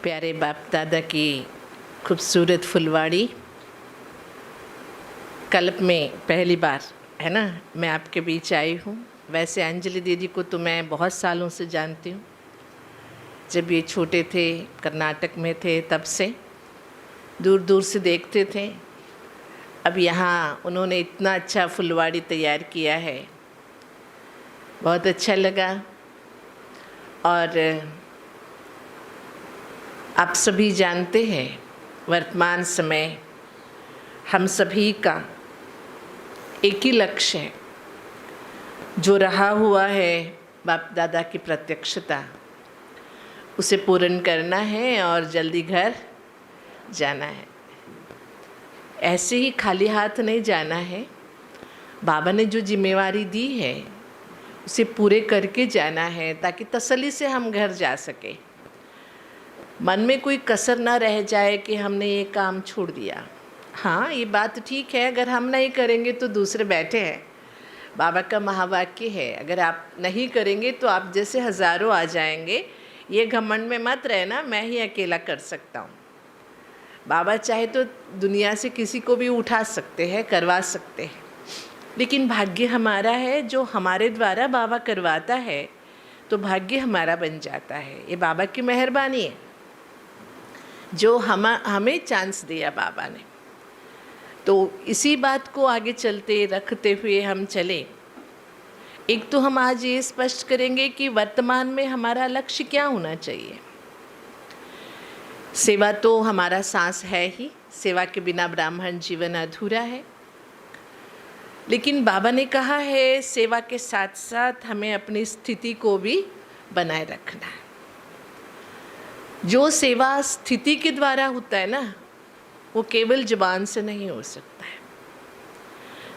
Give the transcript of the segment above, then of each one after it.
प्यारे बाप दादा की खूबसूरत फुलवाड़ी कल्प में पहली बार है ना, मैं आपके बीच आई हूँ। वैसे अंजलि दीदी को तो मैं बहुत सालों से जानती हूँ। जब ये छोटे थे, कर्नाटक में थे, तब से दूर दूर से देखते थे। अब यहाँ उन्होंने इतना अच्छा फुलवाड़ी तैयार किया है, बहुत अच्छा लगा। और आप सभी जानते हैं वर्तमान समय हम सभी का एक ही लक्ष्य है, जो रहा हुआ है बाप दादा की प्रत्यक्षता, उसे पूर्ण करना है और जल्दी घर जाना है। ऐसे ही खाली हाथ नहीं जाना है। बाबा ने जो जिम्मेवारी दी है उसे पूरे करके जाना है, ताकि तसल्ली से हम घर जा सके। मन में कोई कसर ना रह जाए कि हमने ये काम छोड़ दिया। हाँ, ये बात ठीक है, अगर हम नहीं करेंगे तो दूसरे बैठे हैं। बाबा का महावाक्य है, अगर आप नहीं करेंगे तो आप जैसे हज़ारों आ जाएंगे। ये घमंड में मत रहना मैं ही अकेला कर सकता हूँ। बाबा चाहे तो दुनिया से किसी को भी उठा सकते हैं, करवा सकते हैं, लेकिन भाग्य हमारा है। जो हमारे द्वारा बाबा करवाता है तो भाग्य हमारा बन जाता है। ये बाबा की मेहरबानी है जो हमें चांस दिया बाबा ने। तो इसी बात को आगे चलते रखते हुए हम चले। एक तो हम आज ये स्पष्ट करेंगे कि वर्तमान में हमारा लक्ष्य क्या होना चाहिए। सेवा तो हमारा सांस है ही, सेवा के बिना ब्राह्मण जीवन अधूरा है। लेकिन बाबा ने कहा है सेवा के साथ साथ हमें अपनी स्थिति को भी बनाए रखना है। जो सेवा स्थिति के द्वारा होता है ना, वो केवल जुबान से नहीं हो सकता है।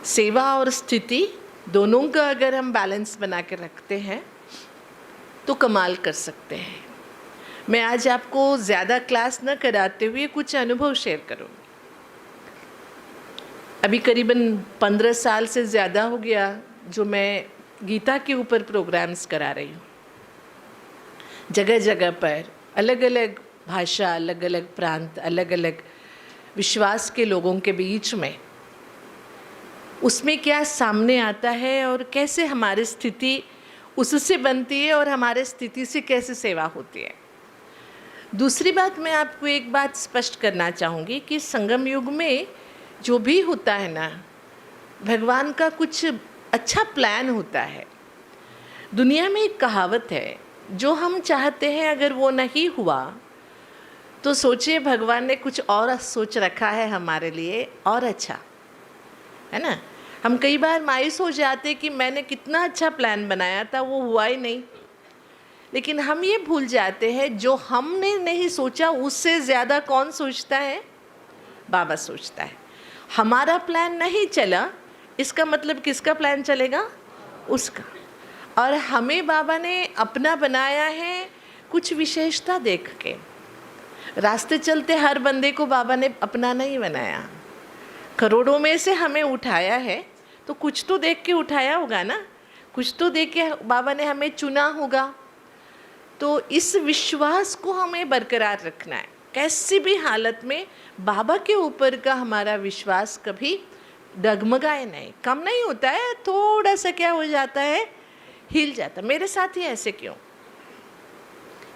सेवा और स्थिति दोनों का अगर हम बैलेंस बना के रखते हैं तो कमाल कर सकते हैं। मैं आज आपको ज़्यादा क्लास न कराते हुए कुछ अनुभव शेयर करूँगी। अभी करीबन 15 साल से ज़्यादा हो गया जो मैं गीता के ऊपर प्रोग्राम्स करा रही हूँ। जगह जगह पर अलग अलग भाषा, अलग अलग प्रांत, अलग अलग विश्वास के लोगों के बीच में उसमें क्या सामने आता है और कैसे हमारी स्थिति उससे बनती है और हमारे स्थिति से कैसे सेवा होती है। दूसरी बात, मैं आपको एक बात स्पष्ट करना चाहूँगी कि संगम युग में जो भी होता है ना, भगवान का कुछ अच्छा प्लान होता है। दुनिया में एक कहावत है, जो हम चाहते हैं अगर वो नहीं हुआ तो सोचिए भगवान ने कुछ और सोच रखा है हमारे लिए और अच्छा, है ना। हम कई बार मायूस हो जाते कि मैंने कितना अच्छा प्लान बनाया था, वो हुआ ही नहीं। लेकिन हम ये भूल जाते हैं जो हमने नहीं सोचा उससे ज़्यादा कौन सोचता है? बाबा सोचता है। हमारा प्लान नहीं चला, इसका मतलब किसका प्लान चलेगा? उसका। और हमें बाबा ने अपना बनाया है कुछ विशेषता देख के। रास्ते चलते हर बंदे को बाबा ने अपना नहीं बनाया। करोड़ों में से हमें उठाया है तो कुछ तो देख के उठाया होगा ना, कुछ तो देख के बाबा ने हमें चुना होगा। तो इस विश्वास को हमें बरकरार रखना है। कैसी भी हालत में बाबा के ऊपर का हमारा विश्वास कभी डगमगाए नहीं, कम नहीं होता है। थोड़ा सा क्या हो जाता है, हिल जाता। मेरे साथ ही ऐसे क्यों,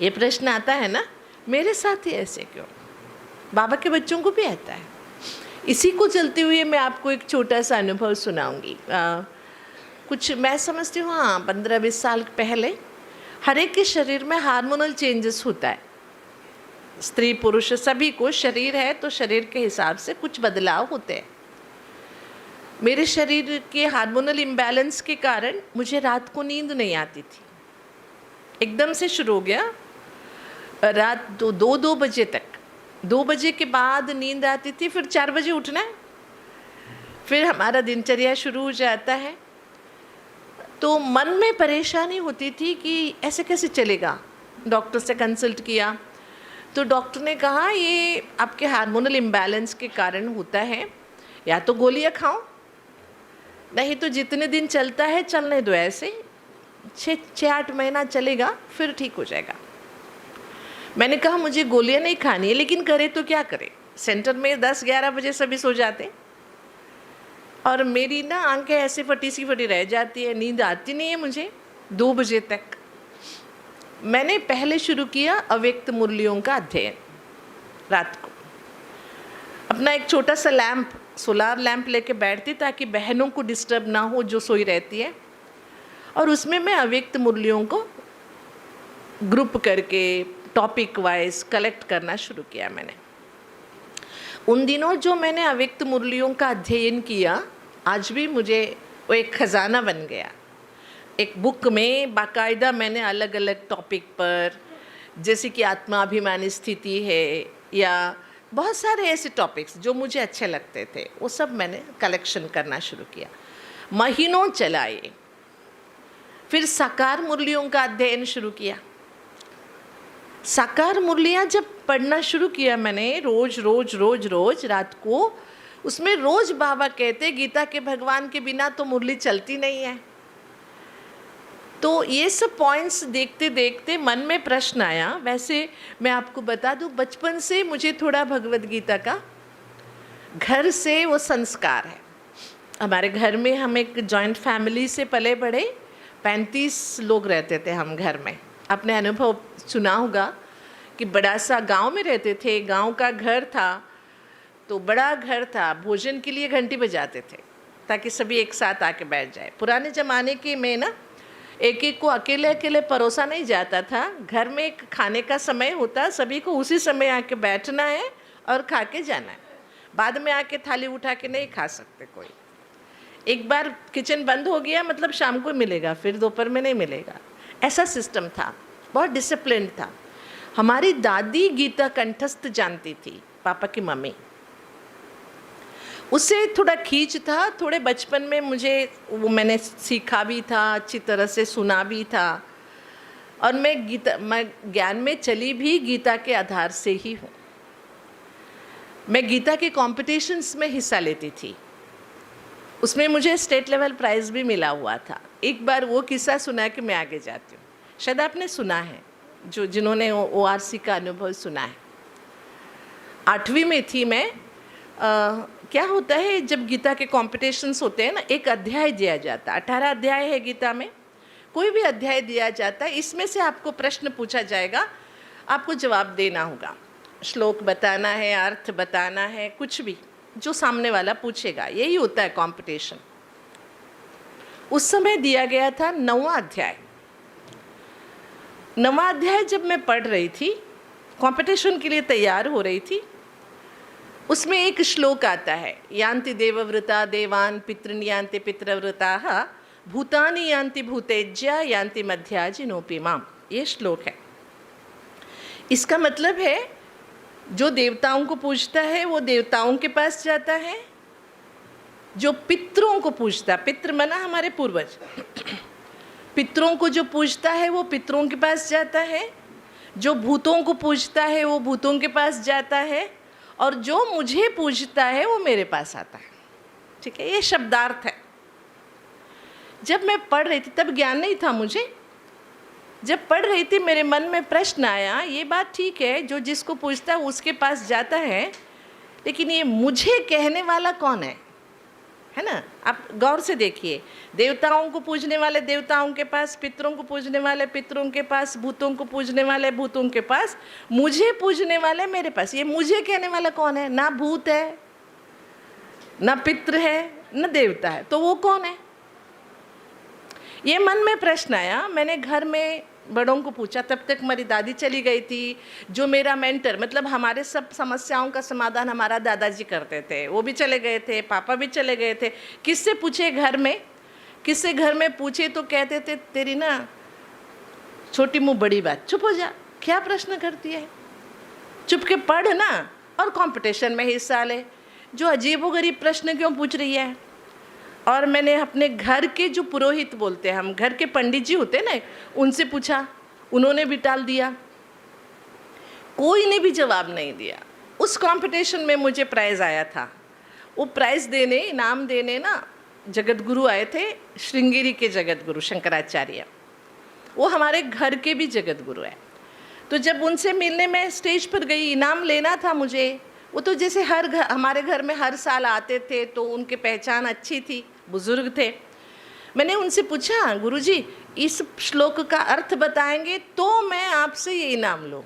ये प्रश्न आता है ना, मेरे साथ ही ऐसे क्यों? बाबा के बच्चों को भी आता है। इसी को चलते हुए मैं आपको एक छोटा सा अनुभव सुनाऊंगी। कुछ मैं समझती हूँ, हाँ 15-20 साल पहले हर एक के शरीर में हार्मोनल चेंजेस होता है। स्त्री पुरुष सभी को शरीर है तो शरीर के हिसाब से कुछ बदलाव होते हैं। मेरे शरीर के हार्मोनल इम्बैलेंस के कारण मुझे रात को नींद नहीं आती थी। एकदम से शुरू हो गया, रात 2 बजे तक, 2 बजे के बाद नींद आती थी, फिर 4 बजे उठना है, फिर हमारा दिनचर्या शुरू हो जाता है। तो मन में परेशानी होती थी कि ऐसे कैसे चलेगा। डॉक्टर से कंसल्ट किया तो डॉक्टर ने कहा ये आपके हार्मोनल इम्बैलेंस के कारण होता है, या तो गोलियां खाओ, नहीं तो जितने दिन चलता है चलने दो, ऐसे 6-8 महीना चलेगा फिर ठीक हो जाएगा। मैंने कहा मुझे गोलियां नहीं खानी है, लेकिन करे तो क्या करे, सेंटर में 10-11 बजे सभी सो जाते और मेरी ना आंखें ऐसे फटी सी फटी रह जाती है, नींद आती नहीं है मुझे 2 बजे तक। मैंने पहले शुरू किया अव्यक्त मूल्यों का अध्ययन। रात को अपना एक छोटा सा लैंप, सोलार लैंप लेके बैठती ताकि बहनों को डिस्टर्ब ना हो जो सोई रहती है, और उसमें मैं अव्यक्त मूल्यों को ग्रुप करके टॉपिक वाइज कलेक्ट करना शुरू किया मैंने। उन दिनों जो मैंने अव्यक्त मूल्यों का अध्ययन किया, आज भी मुझे वो एक खजाना बन गया। एक बुक में बाकायदा मैंने अलग अलग टॉपिक पर, जैसे कि आत्माभिमानी स्थिति है या बहुत सारे ऐसे टॉपिक्स जो मुझे अच्छे लगते थे, वो सब मैंने कलेक्शन करना शुरू किया। महीनों चलाए। फिर साकार मूल्यों का अध्ययन शुरू किया। साकार मूल्याँ जब पढ़ना शुरू किया मैंने, रोज रोज रोज रोज रात को, उसमें रोज बाबा कहते गीता के भगवान के बिना तो मुरली चलती नहीं है। तो ये सब पॉइंट्स देखते देखते मन में प्रश्न आया। वैसे मैं आपको बता दूं, बचपन से मुझे थोड़ा भगवद गीता का घर से वो संस्कार है। हमारे घर में हम एक जॉइंट फैमिली से पले बड़े, 35 लोग रहते थे हम घर में। आपने अनुभव सुना होगा कि बड़ा सा गांव में रहते थे, गांव का घर था, तो बड़ा घर था, भोजन के लिए घंटी बजाते थे ताकि सभी एक साथ आके बैठ जाए। पुराने ज़माने के में ना एक एक को अकेले अकेले परोसा नहीं जाता था, घर में एक खाने का समय होता, सभी को उसी समय आके बैठना है और खा के जाना है। बाद में आके थाली उठा के नहीं खा सकते कोई। एक बार किचन बंद हो गया मतलब शाम को मिलेगा, फिर दोपहर में नहीं मिलेगा, ऐसा सिस्टम था। बहुत डिसिप्लिन था। हमारी दादी गीता कंठस्थ जानती थी, पापा की मम्मी। उससे थोड़ा खींच था, थोड़े बचपन में मुझे वो मैंने सीखा भी था, अच्छी तरह से सुना भी था, और मैं ज्ञान में चली भी गीता के आधार से ही हूँ। मैं गीता के कॉम्पिटिशन्स में हिस्सा लेती थी, उसमें मुझे स्टेट लेवल प्राइज़ भी मिला हुआ था। एक बार वो किस्सा सुना कि मैं आगे जाती हूँ, शायद आपने सुना है, जिन्होंने ORC का अनुभव सुना है। 8वीं में थी मैं। क्या होता है जब गीता के कॉम्पिटिशन्स होते हैं ना, एक अध्याय दिया जाता है, 18 अध्याय है गीता में, कोई भी अध्याय दिया जाता है, इसमें से आपको प्रश्न पूछा जाएगा, आपको जवाब देना होगा, श्लोक बताना है, अर्थ बताना है, कुछ भी जो सामने वाला पूछेगा, यही होता है कंपटीशन। उस समय दिया गया था 9वां अध्याय। 9वां अध्याय जब मैं पढ़ रही थी, कंपटीशन के लिए तैयार हो रही थी, उसमें एक श्लोक आता है, यान्ति देवव्रता देवान् पितॄन् यान्ति पितृव्रताः भूतानि यान्ति भूतेज्या यान्ति मध्याजिनोऽपि माम्। ये श्लोक है। इसका मतलब है जो देवताओं को पूजता है वो देवताओं के पास जाता है, जो पितरों को पूजता, पितृ मना हमारे पूर्वज, पितरों को जो पूजता है वो पितरों के पास जाता है, जो भूतों को पूजता है वो भूतों के पास जाता है, और जो मुझे पूजता है वो मेरे पास आता है। ठीक है, ये शब्दार्थ है। जब मैं पढ़ रही थी, तब ज्ञान नहीं था मुझे, जब पढ़ रही थी मेरे मन में प्रश्न आया, ये बात ठीक है जो जिसको पूजता है उसके पास जाता है, लेकिन ये मुझे कहने वाला कौन है ना? आप गौर से देखिए, देवताओं को पूजने वाले देवताओं के पास, पितरों को पूजने वाले पितरों के पास, भूतों को पूजने वाले भूतों के पास, मुझे पूजने वाले मेरे पास। ये मुझे कहने वाला कौन है? ना भूत है, ना पितृ है, न देवता है, तो वो कौन है? ये मन में प्रश्न आया। मैंने घर में बड़ों को पूछा, तब तक मेरी दादी चली गई थी, जो मेरा मेंटर, मतलब हमारे सब समस्याओं का समाधान हमारा दादाजी करते थे, वो भी चले गए थे, पापा भी चले गए थे। किससे पूछे घर में? किससे घर में पूछे तो कहते थे, तेरी ना छोटी मुँह बड़ी बात, चुप हो जा, क्या प्रश्न करती है, चुप के पढ़ ना और कंपटीशन में हिस्सा ले, जो अजीबोगरीब प्रश्न क्यों पूछ रही है। और मैंने अपने घर के जो पुरोहित बोलते हैं, हम घर के पंडित जी होते हैं ना, उनसे पूछा, उन्होंने भी टाल दिया, कोई ने भी जवाब नहीं दिया। उस कंपटीशन में मुझे प्राइज़ आया था। वो प्राइज़ देने, इनाम देने ना जगत गुरु आए थे, श्रृंगेरी के जगत गुरु शंकराचार्य, वो हमारे घर के भी जगत गुरु है। तो जब उनसे मिलने में स्टेज पर गई, इनाम लेना था मुझे। वो तो जैसे हमारे घर में हर साल आते थे, तो उनकी पहचान अच्छी थी, बुजुर्ग थे। मैंने उनसे पूछा, गुरुजी इस श्लोक का अर्थ बताएंगे तो मैं आपसे ये इनाम लूँ।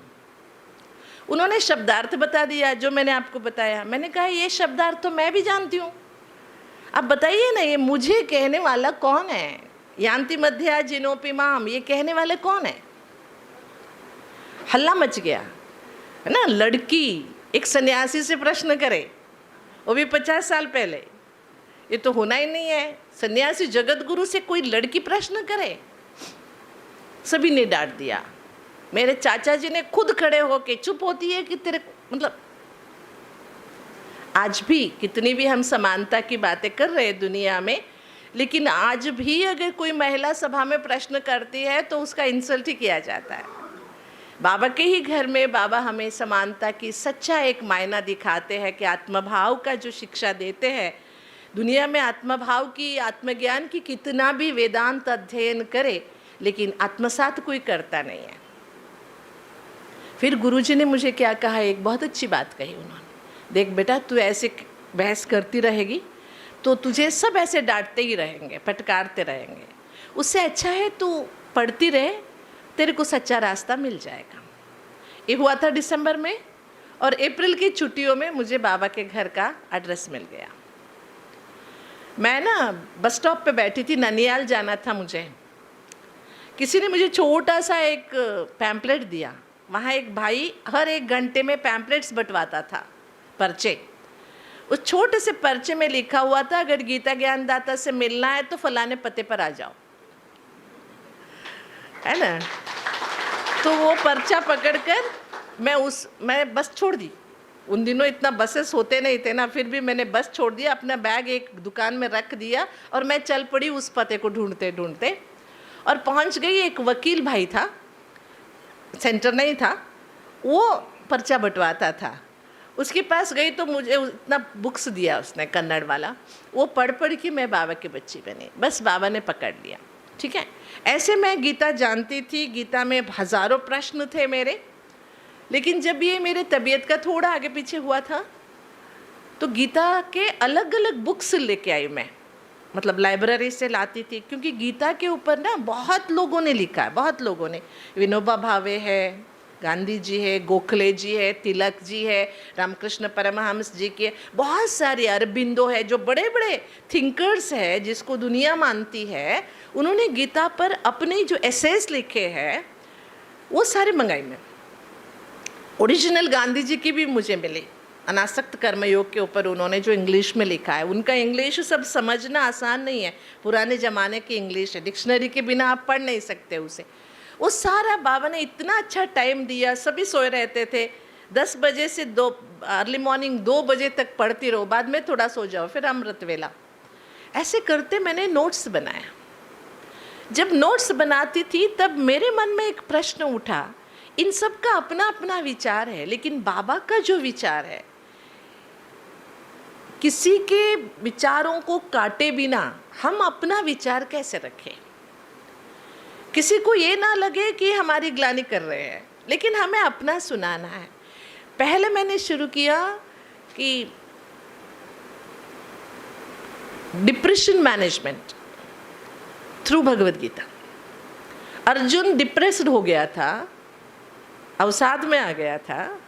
उन्होंने शब्दार्थ बता दिया जो मैंने आपको बताया। मैंने कहा ये शब्दार्थ तो मैं भी जानती हूँ, आप बताइए ना ये मुझे कहने वाला कौन है? यान्ति मध्या जिनोपि माम, ये कहने वाले कौन है? हल्ला मच गया है ना। लड़की एक सन्यासी से प्रश्न करे, वो भी 50 साल पहले, ये तो होना ही नहीं है। सन्यासी जगत गुरु से कोई लड़की प्रश्न करे? सभी ने डांट दिया। मेरे चाचा जी ने खुद खड़े होके, चुप होती है कि तेरे, मतलब आज भी कितनी भी हम समानता की बातें कर रहे हैं दुनिया में, लेकिन आज भी अगर कोई महिला सभा में प्रश्न करती है तो उसका इंसल्ट ही किया जाता है। बाबा के ही घर में बाबा हमें समानता की सच्चा एक मायना दिखाते हैं कि आत्मभाव का जो शिक्षा देते हैं। दुनिया में आत्मभाव की, आत्मज्ञान की कितना भी वेदांत अध्ययन करे, लेकिन आत्मसात कोई करता नहीं है। फिर गुरुजी ने मुझे क्या कहा, एक बहुत अच्छी बात कही उन्होंने, देख बेटा तू ऐसे बहस करती रहेगी तो तुझे सब ऐसे डांटते ही रहेंगे, फटकारते रहेंगे। उससे अच्छा है तू पढ़ती रहे, तेरे को सच्चा रास्ता मिल जाएगा। ये हुआ था दिसंबर में, और अप्रैल की छुट्टियों में मुझे बाबा के घर का एड्रेस मिल गया। मैं ना बस स्टॉप पे बैठी थी, ननियाल जाना था मुझे। किसी ने मुझे छोटा सा एक पैम्पलेट दिया। वहाँ एक भाई हर 1 घंटे में पैम्पलेट्स बंटवाता था, पर्चे। उस छोटे से पर्चे में लिखा हुआ था, अगर गीता ज्ञानदाता से मिलना है तो फलाने पते पर आ जाओ, है ना। तो वो पर्चा पकड़कर मैं बस छोड़ दी। उन दिनों इतना बसेस होते नहीं थे ना, फिर भी मैंने बस छोड़ दिया, अपना बैग एक दुकान में रख दिया और मैं चल पड़ी उस पते को ढूंढते ढूंढते, और पहुंच गई। एक वकील भाई था, सेंटर नहीं था, वो पर्चा बंटवाता था। उसके पास गई तो मुझे इतना बुक्स दिया उसने, कन्नड़ वाला। वो पढ़ के मैं बाबा की बच्ची बनी। बस बाबा ने पकड़ लिया, ठीक है। ऐसे मैं गीता जानती थी। गीता में हज़ारों प्रश्न थे मेरे, लेकिन जब ये मेरे तबीयत का थोड़ा आगे पीछे हुआ था तो गीता के अलग अलग बुक्स लेके आई मैं, मतलब लाइब्रेरी से लाती थी, क्योंकि गीता के ऊपर ना बहुत लोगों ने लिखा है, बहुत लोगों ने। विनोबा भावे है, गांधी जी है, गोखले जी है, तिलक जी है, रामकृष्ण परमहंस जी के, बहुत सारे, अरबिंदो है, जो बड़े बड़े थिंकर्स है जिसको दुनिया मानती है। उन्होंने गीता पर अपने जो एसेस लिखे हैं वो सारे मंगाई में। ओरिजिनल गांधी जी की भी मुझे मिली, अनासक्त कर्मयोग के ऊपर उन्होंने जो इंग्लिश में लिखा है। उनका इंग्लिश सब समझना आसान नहीं है, पुराने ज़माने की इंग्लिश है, डिक्शनरी के बिना आप पढ़ नहीं सकते उसे। वो सारा बाबा ने इतना अच्छा टाइम दिया। सभी सोए रहते थे, 10 बजे से अर्ली मॉर्निंग 2 बजे तक पढ़ती रहो, बाद में थोड़ा सो जाओ, फिर अमृत वेला। ऐसे करते मैंने नोट्स बनाया। जब नोट्स बनाती थी तब मेरे मन में एक प्रश्न उठा, इन सब का अपना अपना विचार है, लेकिन बाबा का जो विचार है, किसी के विचारों को काटे बिना हम अपना विचार कैसे रखें? किसी को ये ना लगे कि हमारी ग्लानि कर रहे हैं, लेकिन हमें अपना सुनाना है। पहले मैंने शुरू किया कि depression management through Bhagavad Gita. Arjun depressed हो गया था, अवसाद में आ गया था।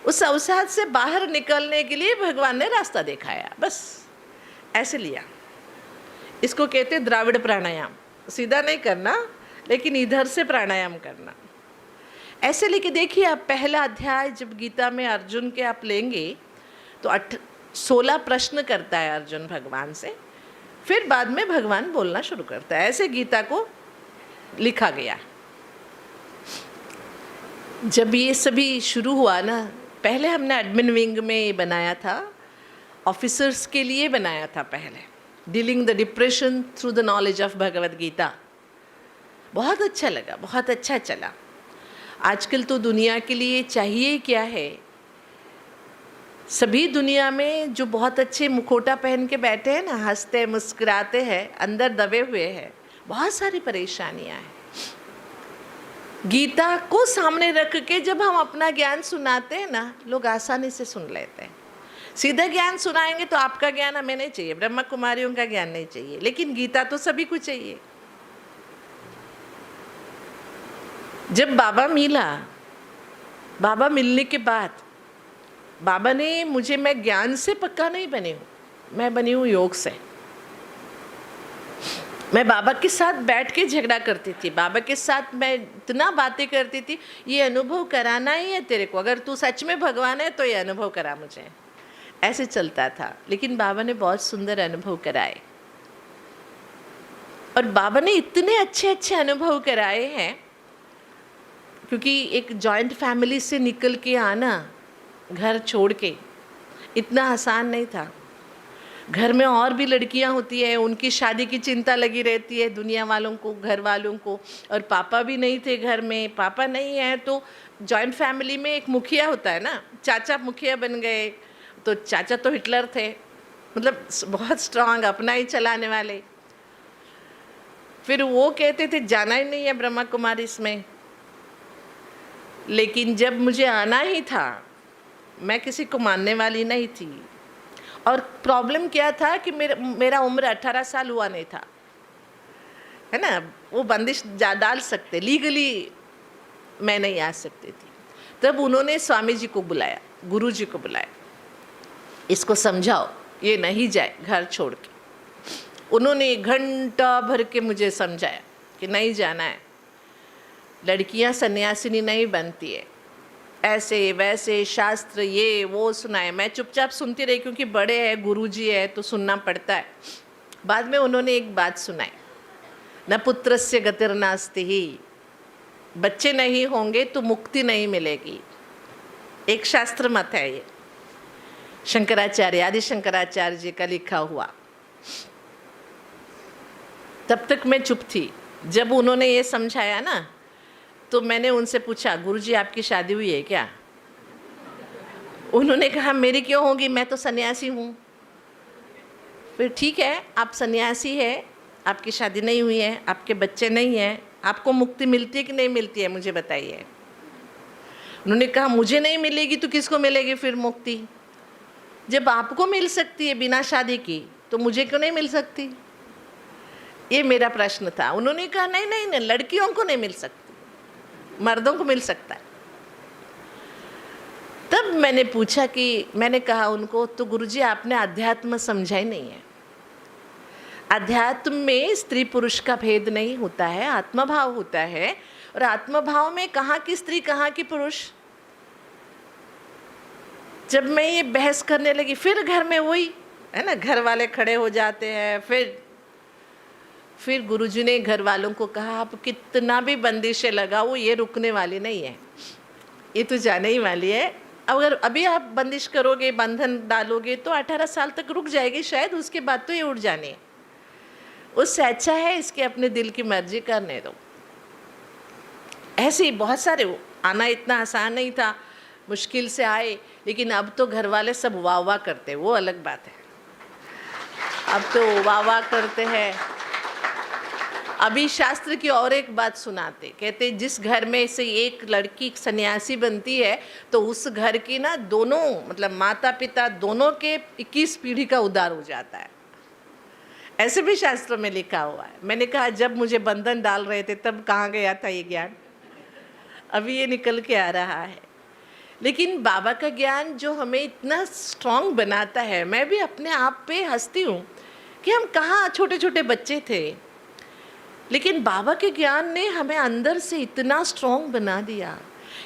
उस अवसाद से बाहर निकलने के लिए भगवान ने रास्ता दिखाया, बस ऐसे लिया। इसको कहते द्राविड़ प्राणायाम। सीधा नहीं करना, लेकिन इधर से प्राणायाम करना। ऐसे लेके देखिए आप, पहला अध्याय जब गीता में अर्जुन के आप लेंगे तो 16 प्रश्न करता है अर्जुन भगवान से, फिर बाद में भगवान बोलना शुरू करता है। ऐसे गीता को लिखा गया। जब ये सभी शुरू हुआ ना, पहले हमने एडमिन विंग में ये बनाया था, ऑफिसर्स के लिए बनाया था पहले, dealing the depression through the knowledge of Bhagavad Gita. बहुत अच्छा लगा, बहुत अच्छा चला। आजकल तो दुनिया के लिए चाहिए क्या है, सभी दुनिया में जो बहुत अच्छे मुखोटा पहन के बैठे हैं ना, हंसते मुस्कुराते हैं, अंदर दबे हुए हैं, बहुत सारी परेशानियां हैं। गीता को सामने रख के जब हम अपना ज्ञान सुनाते हैं ना, लोग आसानी से सुन लेते हैं। सीधा ज्ञान सुनाएंगे तो आपका ज्ञान हमें नहीं चाहिए, ब्रह्मा कुमारियों का ज्ञान नहीं चाहिए, लेकिन गीता तो सभी को चाहिए। जब बाबा मिलने के बाद बाबा ने मुझे, मैं ज्ञान से पक्का नहीं बनी हूँ, मैं बनी हूँ योग से। मैं बाबा के साथ बैठ के झगड़ा करती थी, बाबा के साथ मैं इतना बातें करती थी, ये अनुभव कराना ही है तेरे को, अगर तू सच में भगवान है तो ये अनुभव करा मुझे, ऐसे चलता था। लेकिन बाबा ने बहुत सुंदर अनुभव कराए, और बाबा ने इतने अच्छे अच्छे अनुभव कराए हैं, क्योंकि एक जॉइंट फैमिली से निकल के आना, घर छोड़ के, इतना आसान नहीं था। घर में और भी लड़कियां होती हैं, उनकी शादी की चिंता लगी रहती है दुनिया वालों को, घर वालों को, और पापा भी नहीं थे घर में। पापा नहीं है तो जॉइंट फैमिली में एक मुखिया होता है ना, चाचा मुखिया बन गए, तो चाचा तो हिटलर थे, मतलब बहुत स्ट्रांग, अपना ही चलाने वाले। फिर वो कहते थे जाना ही नहीं है ब्रह्मा कुमारी इसमें। लेकिन जब मुझे आना ही था, मैं किसी को मानने वाली नहीं थी, और प्रॉब्लम क्या था कि मेरा उम्र 18 साल हुआ नहीं था, है ना, वो बंदिश डाल सकते, लीगली मैं नहीं आ सकती थी। तब उन्होंने स्वामी जी को बुलाया, गुरु जी को बुलाया, इसको समझाओ ये नहीं जाए घर छोड़ के। उन्होंने घंटा भर के मुझे समझाया कि नहीं जाना है, लड़कियां सन्यासिनी नहीं बनती है, ऐसे वैसे शास्त्र ये वो सुनाए। मैं चुपचाप सुनती रही, क्योंकि बड़े हैं, गुरुजी है तो सुनना पड़ता है। बाद में उन्होंने एक बात सुनाई, न पुत्रस्य गतिर्नास्ति ही, बच्चे नहीं होंगे तो मुक्ति नहीं मिलेगी। एक शास्त्र मत है ये, शंकराचार्य, आदि शंकराचार्य जी का लिखा हुआ। तब तक मैं चुप थी। जब उन्होंने ये समझाया ना, तो मैंने उनसे पूछा, गुरुजी आपकी शादी हुई है क्या? उन्होंने कहा मेरी क्यों होगी, मैं तो सन्यासी हूँ। फिर ठीक है, आप सन्यासी है, आपकी शादी नहीं हुई है, आपके बच्चे नहीं हैं, आपको मुक्ति मिलती है कि नहीं मिलती है, मुझे बताइए। उन्होंने कहा मुझे नहीं मिलेगी तो किसको मिलेगी फिर मुक्ति? जब आपको मिल सकती है बिना शादी की, तो मुझे क्यों नहीं मिल सकती? ये मेरा प्रश्न था। उन्होंने कहा नहीं नहीं नहीं, लड़कियों को नहीं मिल सकती, मर्दों को मिल सकता है। तब मैंने पूछा कि, मैंने कहा उनको, तो गुरुजी आपने अध्यात्म समझा ही नहीं है। अध्यात्म में स्त्री पुरुष का भेद नहीं होता है, आत्मभाव होता है, और आत्मभाव में कहाँ की स्त्री कहाँ की पुरुष। जब मैं ये बहस करने लगी, फिर घर में वही है ना, घर वाले खड़े हो जाते हैं। फिर गुरुजी ने घर वालों को कहा, आप कितना भी बंदिशें लगाओ, ये रुकने वाली नहीं है, ये तो जाने ही वाली है। अगर अभी आप बंदिश करोगे, बंधन डालोगे, तो 18 साल तक रुक जाएगी शायद, उसके बाद तो ये उड़ जानी है। उससे अच्छा है इसके अपने दिल की मर्जी करने दो। ऐसे ही बहुत सारे, आना इतना आसान नहीं था, मुश्किल से आए। लेकिन अब तो घर वाले सब वाह वाह करते, वो अलग बात है। अब तो वाह वाह करते हैं। अभी शास्त्र की और एक बात सुनाते, कहते जिस घर में से एक लड़की सन्यासी बनती है, तो उस घर की ना दोनों, मतलब माता पिता दोनों के 21 पीढ़ी का उद्धार हो जाता है। ऐसे भी शास्त्र में लिखा हुआ है। मैंने कहा जब मुझे बंधन डाल रहे थे तब कहाँ गया था ये ज्ञान, अभी ये निकल के आ रहा है। लेकिन बाबा का ज्ञान जो हमें इतना स्ट्रांग बनाता है, मैं भी अपने आप पे हंसती हूँ कि हम कहाँ छोटे छोटे बच्चे थे, लेकिन बाबा के ज्ञान ने हमें अंदर से इतना स्ट्रांग बना दिया।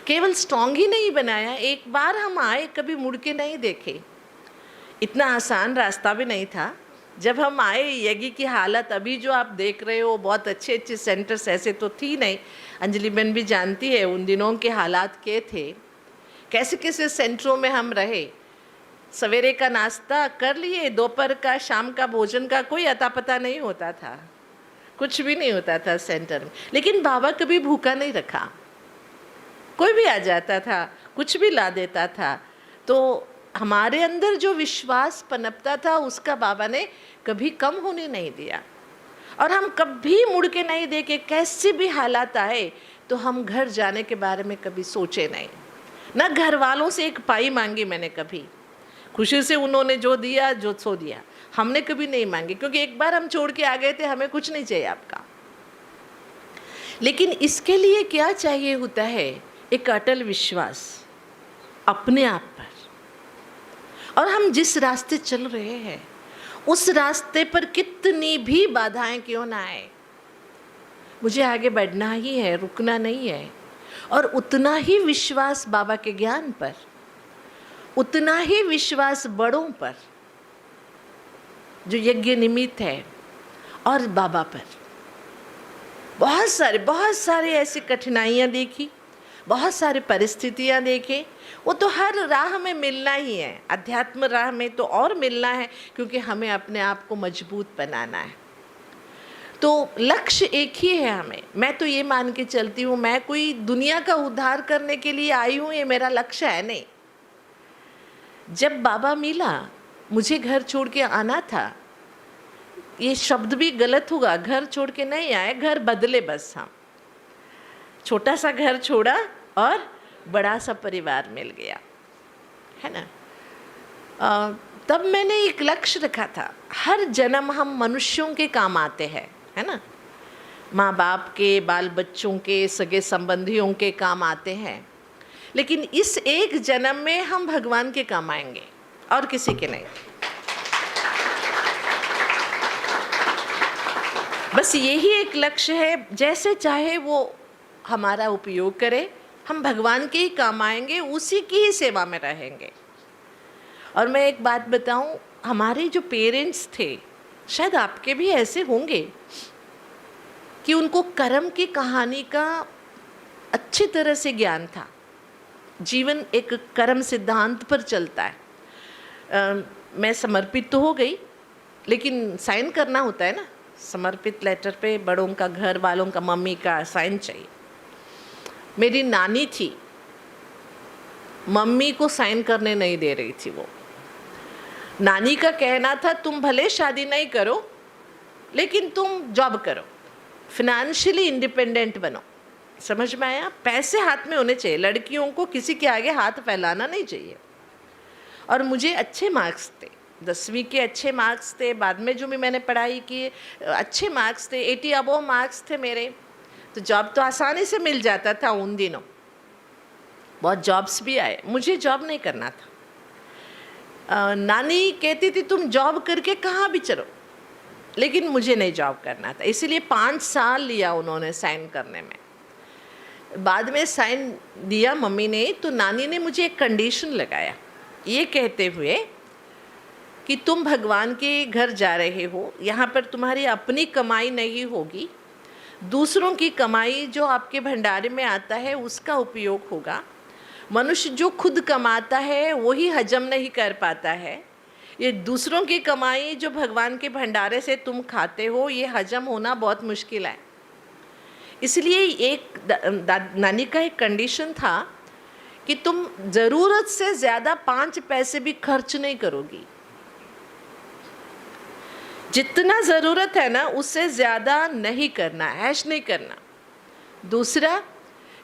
केवल स्ट्रांग ही नहीं बनाया, एक बार हम आए, कभी मुड़ के नहीं देखे। इतना आसान रास्ता भी नहीं था। जब हम आए, यज्ञ की हालत अभी जो आप देख रहे हो, बहुत अच्छे अच्छे सेंटर्स ऐसे तो थी नहीं। अंजलि बहन भी जानती है उन दिनों के हालात क्या थे, कैसे कैसे सेंटरों में हम रहे। सवेरे का नाश्ता कर लिए, दोपहर का, शाम का भोजन का कोई अता पता नहीं होता था, कुछ भी नहीं होता था सेंटर में। लेकिन बाबा कभी भूखा नहीं रखा, कोई भी आ जाता था, कुछ भी ला देता था। तो हमारे अंदर जो विश्वास पनपता था, उसका बाबा ने कभी कम होने नहीं दिया। और हम कभी मुड़ के नहीं देखे, कैसे भी हालात आए तो हम घर जाने के बारे में कभी सोचे नहीं। ना घर वालों से एक पाई मांगी मैंने कभी, खुशी से उन्होंने जो दिया जो सो दिया, हमने कभी नहीं मांगी, क्योंकि एक बार हम छोड़ के आ गए थे, हमें कुछ नहीं चाहिए आपका। लेकिन इसके लिए क्या चाहिए होता है? एक अटल विश्वास अपने आप पर, और हम जिस रास्ते चल रहे हैं उस रास्ते पर कितनी भी बाधाएं क्यों ना आए, मुझे आगे बढ़ना ही है, रुकना नहीं है। और उतना ही विश्वास बाबा के ज्ञान पर, उतना ही विश्वास बड़ों पर जो यज्ञ निमित्त है, और बाबा पर। बहुत सारे ऐसी कठिनाइयाँ देखी, बहुत सारी परिस्थितियाँ देखे, वो तो हर राह में मिलना ही है, अध्यात्म राह में तो और मिलना है, क्योंकि हमें अपने आप को मजबूत बनाना है। तो लक्ष्य एक ही है हमें। मैं तो ये मान के चलती हूँ, मैं कोई दुनिया का उद्धार करने के लिए आई हूँ, ये मेरा लक्ष्य है नहीं। जब बाबा मिला, मुझे घर छोड़ के आना था, ये शब्द भी गलत होगा, घर छोड़ के नहीं आए, घर बदले बस। हम छोटा सा घर छोड़ा और बड़ा सा परिवार मिल गया, है ना। तब मैंने एक लक्ष्य रखा था, हर जन्म हम मनुष्यों के काम आते हैं, है ना, माँ बाप के, बाल बच्चों के, सगे संबंधियों के काम आते हैं, लेकिन इस एक जन्म में हम भगवान के काम आएंगे और किसी के नहीं। बस यही एक लक्ष्य है, जैसे चाहे वो हमारा उपयोग करे, हम भगवान के ही काम आएंगे, उसी की ही सेवा में रहेंगे। और मैं एक बात बताऊं, हमारे जो पेरेंट्स थे, शायद आपके भी ऐसे होंगे, कि उनको कर्म की कहानी का अच्छी तरह से ज्ञान था। जीवन एक कर्म सिद्धांत पर चलता है। मैं समर्पित तो हो गई, लेकिन साइन करना होता है ना समर्पित लेटर पे, बड़ों का, घर वालों का, मम्मी का साइन चाहिए। मेरी नानी थी, मम्मी को साइन करने नहीं दे रही थी। वो नानी का कहना था, तुम भले शादी नहीं करो, लेकिन तुम जॉब करो, फिनेंशियली इंडिपेंडेंट बनो। समझ में आया? पैसे हाथ में होने चाहिए, लड़कियों को किसी के आगे हाथ फैलाना नहीं चाहिए। और मुझे अच्छे मार्क्स थे, 10वीं के अच्छे मार्क्स थे, बाद में जो भी मैंने पढ़ाई की अच्छे मार्क्स थे, 80 अबव मार्क्स थे मेरे, तो जॉब तो आसानी से मिल जाता था उन दिनों। बहुत जॉब्स भी आए, मुझे जॉब नहीं करना था। नानी कहती थी तुम जॉब करके कहाँ भी चलो, लेकिन मुझे नहीं जॉब करना था, इसीलिए 5 साल लिया उन्होंने साइन करने में। बाद में साइन दिया मम्मी ने, तो नानी ने मुझे एक कंडीशन लगाया, ये कहते हुए कि तुम भगवान के घर जा रहे हो, यहाँ पर तुम्हारी अपनी कमाई नहीं होगी, दूसरों की कमाई जो आपके भंडारे में आता है उसका उपयोग होगा। मनुष्य जो खुद कमाता है वही हजम नहीं कर पाता है, ये दूसरों की कमाई जो भगवान के भंडारे से तुम खाते हो, ये हजम होना बहुत मुश्किल है। इसलिए एक नानी का एक कंडीशन था कि तुम ज़रूरत से ज़्यादा 5 पैसे भी खर्च नहीं करोगी, जितना ज़रूरत है ना उससे ज़्यादा नहीं करना, ऐश नहीं करना। दूसरा,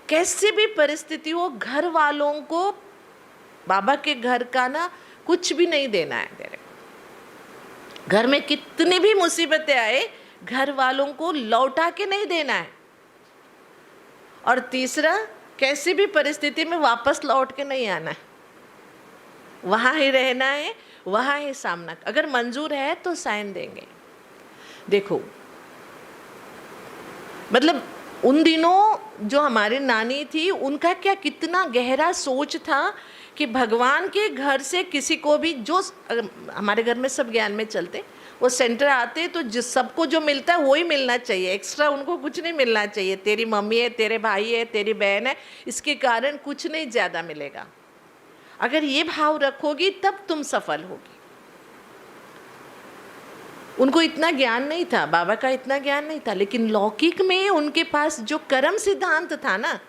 कैसी भी परिस्थिति हो, घर वालों को बाबा के घर का ना कुछ भी नहीं देना है तेरे। घर में कितनी भी मुसीबतें आए, घर वालों को लौटा के नहीं देना है। और तीसरा, कैसी भी परिस्थिति में वापस लौट के नहीं आना है, वहाँ ही रहना है, वहाँ ही सामना। अगर मंजूर है तो साइन देंगे। देखो, मतलब उन दिनों जो हमारी नानी थी, उनका क्या कितना गहरा सोच था कि भगवान के घर से किसी को भी, जो हमारे घर में सब ज्ञान में चलते, वो सेंटर आते तो जिस सबको जो मिलता है वो ही मिलना चाहिए, एक्स्ट्रा उनको कुछ नहीं मिलना चाहिए। तेरी मम्मी है, तेरे भाई है, तेरी बहन है, इसके कारण कुछ नहीं ज़्यादा मिलेगा। अगर ये भाव रखोगी तब तुम सफल होगी। उनको इतना ज्ञान नहीं था, बाबा का इतना ज्ञान नहीं था, लेकिन लौकिक में उनके पास जो कर्म सिद्धांत था ना,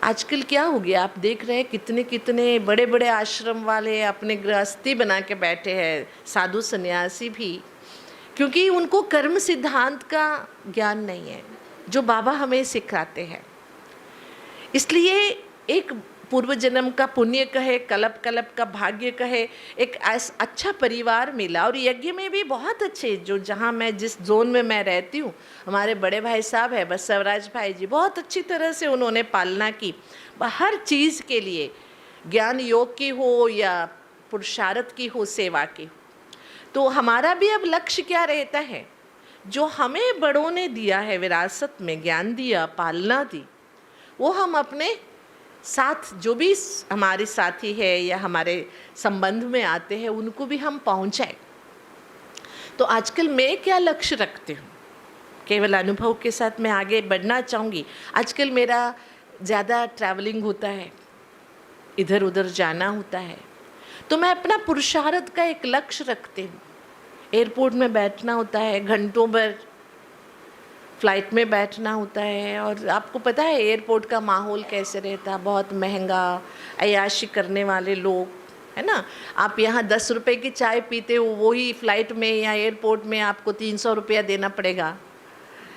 आजकल क्या हो गया, आप देख रहे हैं कितने कितने बड़े बड़े आश्रम वाले अपने गृहस्थी बना के बैठे हैं, साधु सन्यासी भी, क्योंकि उनको कर्म सिद्धांत का ज्ञान नहीं है। जो बाबा हमें सिखाते हैं। इसलिए एक पूर्व जन्म का पुण्य कहे, कल्प कल्प का भाग्य कहे, एक अच्छा परिवार मिला। और यज्ञ में भी बहुत अच्छे, जो जहाँ मैं जिस जोन में मैं रहती हूँ, हमारे बड़े भाई साहब है बसवराज भाई जी, बहुत अच्छी तरह से उन्होंने पालना की। हर चीज़ के लिए, ज्ञान योग की हो या पुरुषार्थ की हो, सेवा की हो। तो हमारा भी अब लक्ष्य क्या रहता है, जो हमें बड़ों ने दिया है विरासत में, ज्ञान दिया, पालना दी, वो हम अपने साथ जो भी हमारे साथी है या हमारे संबंध में आते हैं उनको भी हम पहुंचाएं। तो आजकल मैं क्या लक्ष्य रखती हूँ, केवल अनुभव के साथ मैं आगे बढ़ना चाहूँगी। आजकल मेरा ज़्यादा ट्रैवलिंग होता है, इधर उधर जाना होता है, तो मैं अपना पुरुषार्थ का एक लक्ष्य रखती हूँ। एयरपोर्ट में बैठना होता है, घंटों भर फ्लाइट में बैठना होता है, और आपको पता है एयरपोर्ट का माहौल कैसे रहता है, बहुत महंगा, अय्याशी करने वाले लोग, है ना। आप यहाँ 10 रुपये की चाय पीते हो, वही फ़्लाइट में या एयरपोर्ट में आपको 300 रुपया देना पड़ेगा,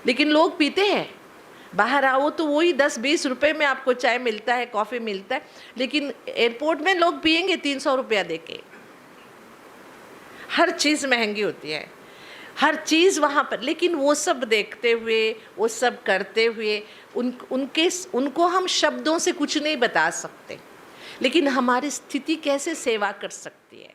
लेकिन लोग पीते हैं। बाहर आओ तो वही 10-20 रुपये में आपको चाय मिलता है, कॉफ़ी मिलता है, लेकिन एयरपोर्ट में लोग पियेंगे 300 रुपया दे के। हर चीज़ महंगी होती है, हर चीज़ वहाँ पर। लेकिन वो सब देखते हुए, वो सब करते हुए, उनको हम शब्दों से कुछ नहीं बता सकते, लेकिन हमारी स्थिति कैसे सेवा कर सकती है।